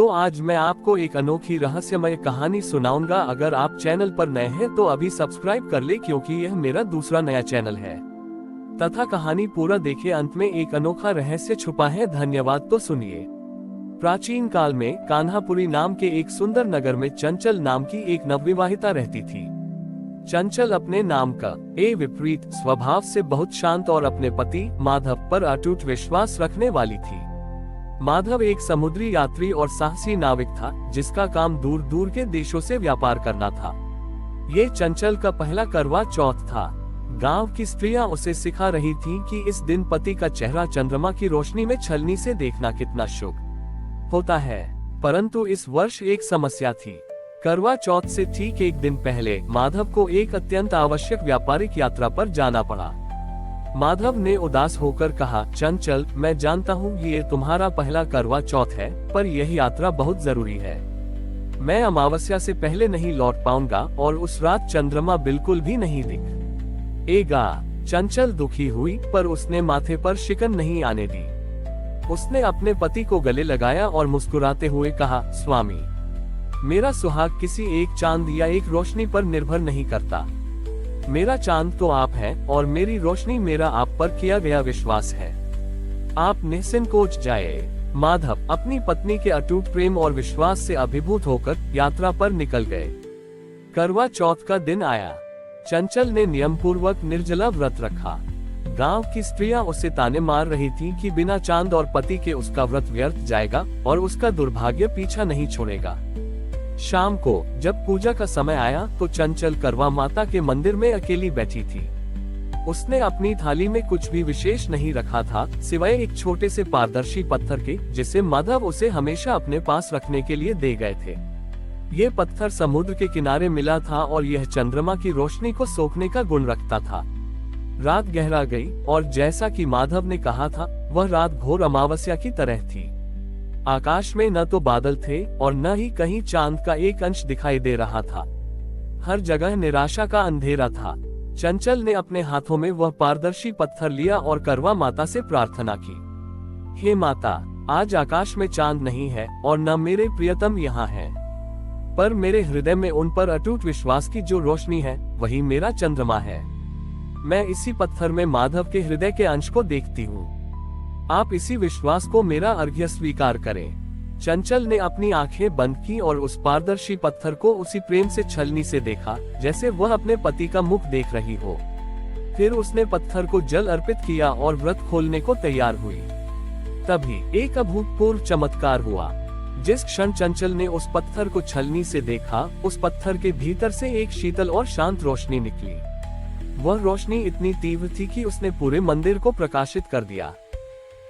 तो आज मैं आपको एक अनोखी रहस्यमय कहानी सुनाऊंगा। अगर आप चैनल पर नए हैं तो अभी सब्सक्राइब कर ले, क्योंकि यह मेरा दूसरा नया चैनल है। तथा कहानी पूरा देखे, अंत में एक अनोखा रहस्य छुपा है। धन्यवाद। तो सुनिए। प्राचीन काल में कान्हापुरी नाम के एक सुंदर नगर में चंचल नाम की एक नवविवाहिता रहती थी। चंचल अपने नाम का विपरीत स्वभाव से बहुत शांत और अपने पति माधव पर अटूट विश्वास रखने वाली थी। माधव एक समुद्री यात्री और साहसी नाविक था, जिसका काम दूर दूर के देशों से व्यापार करना था। ये चंचल का पहला करवा चौथ था। गांव की स्त्रियां उसे सिखा रही थीं कि इस दिन पति का चेहरा चंद्रमा की रोशनी में छलनी से देखना कितना शुभ होता है। परंतु इस वर्ष एक समस्या थी। करवा चौथ से ठीक एक दिन पहले माधव को एक अत्यंत आवश्यक व्यापारिक यात्रा पर जाना पड़ा। माधव ने उदास होकर कहा, चंचल, मैं जानता हूँ ये तुम्हारा पहला करवा चौथ है, पर यह यात्रा बहुत जरूरी है। मैं अमावस्या से पहले नहीं लौट पाऊंगा और उस रात चंद्रमा बिल्कुल भी नहीं दिखेगा। चंचल दुखी हुई, पर उसने माथे पर शिकन नहीं आने दी। उसने अपने पति को गले लगाया और मुस्कुराते हुए कहा, स्वामी, मेरा सुहाग किसी एक चांद या एक रोशनी पर निर्भर नहीं करता। मेरा चांद तो आप हैं और मेरी रोशनी मेरा आप पर किया गया विश्वास है। आप निसंकोच जाए। माधव अपनी पत्नी के अटूट प्रेम और विश्वास से अभिभूत होकर यात्रा पर निकल गए। करवा चौथ का दिन आया। चंचल ने नियम पूर्वक निर्जला व्रत रखा। गांव की स्त्रियां उसे ताने मार रही थीं कि बिना चांद और पति के उसका व्रत व्यर्थ जाएगा और उसका दुर्भाग्य पीछा नहीं छोड़ेगा। शाम को जब पूजा का समय आया तो चंचल करवा माता के मंदिर में अकेली बैठी थी। उसने अपनी थाली में कुछ भी विशेष नहीं रखा था, सिवाय एक छोटे से पारदर्शी पत्थर के, जिसे माधव उसे हमेशा अपने पास रखने के लिए दे गए थे। ये पत्थर समुद्र के किनारे मिला था और यह चंद्रमा की रोशनी को सोखने का गुण रखता था। रात गहरा गई और जैसा कि माधव ने कहा था, वह रात घोर अमावस्या की तरह थी। आकाश में न तो बादल थे और न ही कहीं चांद का एक अंश दिखाई दे रहा था। हर जगह निराशा का अंधेरा था। चंचल ने अपने हाथों में वह पारदर्शी पत्थर लिया और करवा माता से प्रार्थना की, हे माता, आज आकाश में चांद नहीं है और न मेरे प्रियतम यहाँ है, पर मेरे हृदय में उन पर अटूट विश्वास की जो रोशनी है, वही मेरा चंद्रमा है। मैं इसी पत्थर में माधव के हृदय के अंश को देखती हूँ। आप इसी विश्वास को मेरा अर्घ्य स्वीकार करें। चंचल ने अपनी आंखें बंद की और उस पारदर्शी पत्थर को उसी प्रेम से छलनी से देखा, जैसे वह अपने पति का मुख देख रही हो। फिर उसने पत्थर को जल अर्पित किया और व्रत खोलने को तैयार हुई। तभी एक अभूतपूर्व चमत्कार हुआ। जिस क्षण चंचल ने उस पत्थर को छलनी से देखा, उस पत्थर के भीतर से एक शीतल और शांत रोशनी निकली। वह रोशनी इतनी तीव्र थी कि उसने पूरे मंदिर को प्रकाशित कर दिया।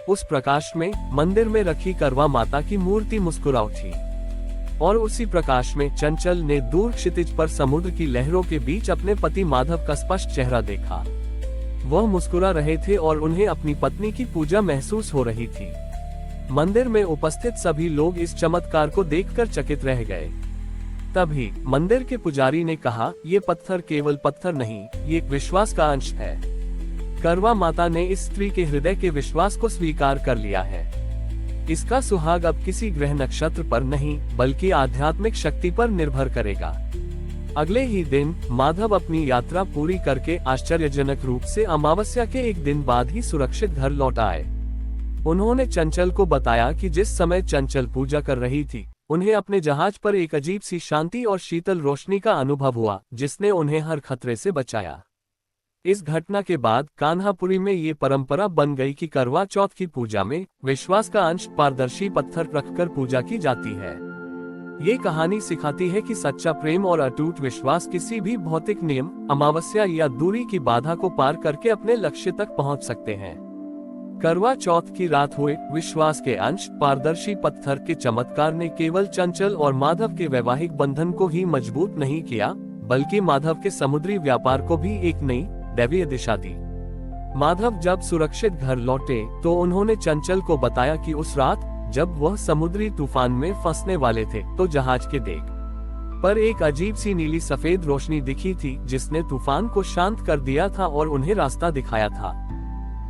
उस प्रकाश में मंदिर में रखी करवा माता की मूर्ति मुस्कुरा उठी और उसी प्रकाश में चंचल ने दूर क्षितिज पर समुद्र की लहरों के बीच अपने पति माधव का स्पष्ट चेहरा देखा। वह मुस्कुरा रहे थे और उन्हें अपनी पत्नी की पूजा महसूस हो रही थी। मंदिर में उपस्थित सभी लोग इस चमत्कार को देखकर चकित रह गए। तभी मंदिर के पुजारी ने कहा, ये पत्थर केवल पत्थर नहीं, ये एक विश्वास का अंश है। करवा माता ने इस स्त्री के हृदय के विश्वास को स्वीकार कर लिया है। इसका सुहाग अब किसी ग्रह नक्षत्र पर नहीं, बल्कि आध्यात्मिक शक्ति पर निर्भर करेगा। अगले ही दिन माधव अपनी यात्रा पूरी करके आश्चर्यजनक रूप से अमावस्या के एक दिन बाद ही सुरक्षित घर लौट आए। उन्होंने चंचल को बताया कि जिस समय चंचल पूजा कर रही थी, उन्हें अपने जहाज पर एक अजीब सी शांति और शीतल रोशनी का अनुभव हुआ, जिसने उन्हें हर खतरे से बचाया। इस घटना के बाद कान्हापुरी में ये परंपरा बन गई कि करवा चौथ की पूजा में विश्वास का अंश पारदर्शी पत्थर रखकर पूजा की जाती है। ये कहानी सिखाती है कि सच्चा प्रेम और अटूट विश्वास किसी भी भौतिक नियम, अमावस्या या दूरी की बाधा को पार करके अपने लक्ष्य तक पहुंच सकते हैं। करवा चौथ की रात हुए विश्वास के अंश पारदर्शी पत्थर के चमत्कार ने केवल चंचल और माधव के वैवाहिक बंधन को ही मजबूत नहीं किया, बल्कि माधव के समुद्री व्यापार को भी एक नई दैवीय दिशा दी। माधव जब सुरक्षित घर लौटे तो उन्होंने चंचल को बताया कि उस रात जब वह समुद्री तूफान में फंसने वाले थे, तो जहाज के डेक पर एक अजीब सी नीली सफेद रोशनी दिखी थी, जिसने तूफान को शांत कर दिया था और उन्हें रास्ता दिखाया था।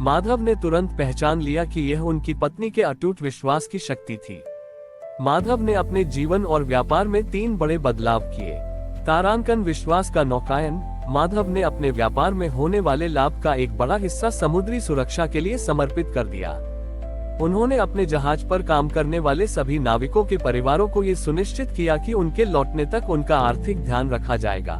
माधव ने तुरंत पहचान लिया कि यह उनकी पत्नी के अटूट विश्वास की शक्ति थी। माधव ने अपने जीवन और व्यापार में 3 बड़े बदलाव किए। तारांकन विश्वास का नौकायन। माधव ने अपने व्यापार में होने वाले लाभ का एक बड़ा हिस्सा समुद्री सुरक्षा के लिए समर्पित कर दिया। उन्होंने अपने जहाज पर काम करने वाले सभी नाविकों के परिवारों को ये सुनिश्चित किया कि उनके लौटने तक उनका आर्थिक ध्यान रखा जाएगा।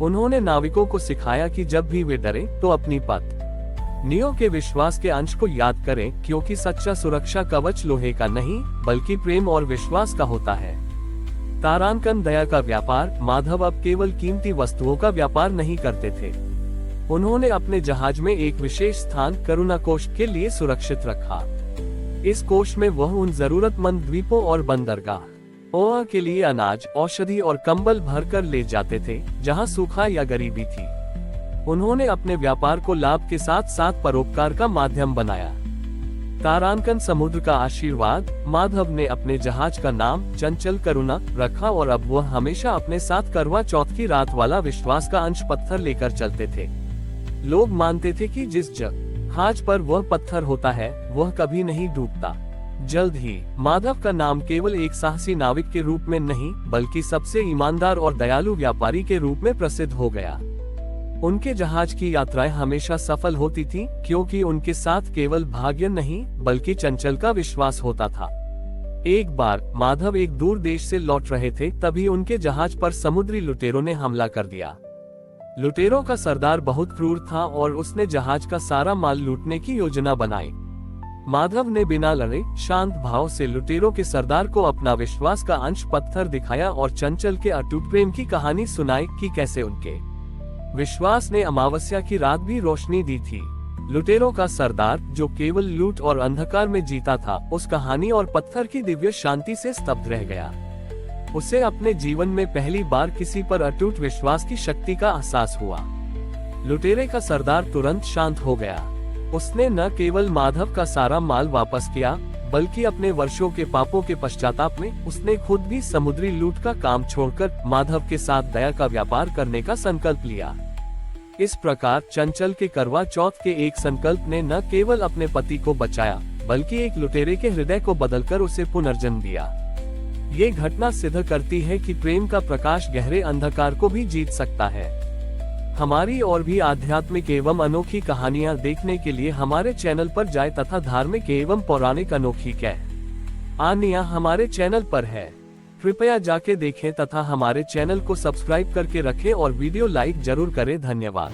उन्होंने नाविकों को सिखाया कि जब भी वे डरें तो अपनी पत्नियों के विश्वास के अंश को याद करें, क्योंकि सच्चा सुरक्षा कवच लोहे का नहीं बल्कि प्रेम और विश्वास का होता है। तारांकन दया का व्यापार। माधव अब केवल कीमती वस्तुओं का व्यापार नहीं करते थे। उन्होंने अपने जहाज में एक विशेष स्थान करुणा कोष के लिए सुरक्षित रखा। इस कोष में वह उन जरूरतमंद द्वीपों और बंदरगाह के लिए अनाज, औषधि और कंबल भरकर ले जाते थे जहां सूखा या गरीबी थी। उन्होंने अपने व्यापार को लाभ के साथ साथ परोपकार का माध्यम बनाया। तारांकन समुद्र का आशीर्वाद। माधव ने अपने जहाज का नाम चंचल करुणा रखा और अब वह हमेशा अपने साथ करवा चौथ की रात वाला विश्वास का अंश पत्थर लेकर चलते थे। लोग मानते थे कि जिस जहाज पर वह पत्थर होता है वह कभी नहीं डूबता। जल्द ही माधव का नाम केवल एक साहसी नाविक के रूप में नहीं बल्कि सबसे ईमानदार और दयालु व्यापारी के रूप में प्रसिद्ध हो गया। उनके जहाज की यात्राएं हमेशा सफल होती थीं, क्योंकि उनके साथ केवल भाग्य नहीं बल्कि चंचल का विश्वास होता था। एक बार माधव एक दूर देश से लौट रहे थे, तभी उनके जहाज पर समुद्री लुटेरों ने हमला कर दिया। लुटेरों का सरदार बहुत क्रूर था और उसने जहाज का सारा माल लूटने की योजना बनाई। माधव ने बिना लड़े शांत भाव से लुटेरों के सरदार को अपना विश्वास का अंश पत्थर दिखाया और चंचल के अटूट प्रेम की कहानी सुनाई कि कैसे उनके विश्वास ने अमावस्या की रात भी रोशनी दी थी। लुटेरों का सरदार, जो केवल लूट और अंधकार में जीता था, उस कहानी और पत्थर की दिव्य शांति से स्तब्ध रह गया। उसे अपने जीवन में पहली बार किसी पर अटूट विश्वास की शक्ति का एहसास हुआ। लुटेरे का सरदार तुरंत शांत हो गया। उसने न केवल माधव का सारा माल वापस किया बल्कि अपने वर्षों के पापों के पश्चाताप में उसने खुद भी समुद्री लूट का काम छोड़कर माधव के साथ दया का व्यापार करने का संकल्प लिया। इस प्रकार चंचल के करवा चौथ के एक संकल्प ने न केवल अपने पति को बचाया बल्कि एक लुटेरे के हृदय को बदलकर उसे पुनर्जन्म दिया। ये घटना सिद्ध करती है कि प्रेम का प्रकाश गहरे अंधकार को भी जीत सकता है। हमारी और भी आध्यात्मिक एवं अनोखी कहानियां देखने के लिए हमारे चैनल पर जाएं तथा धार्मिक एवं पौराणिक अनोखी कहानियां हमारे चैनल पर है। कृपया जाके देखें तथा हमारे चैनल को सब्सक्राइब करके रखें और वीडियो लाइक जरूर करें। धन्यवाद।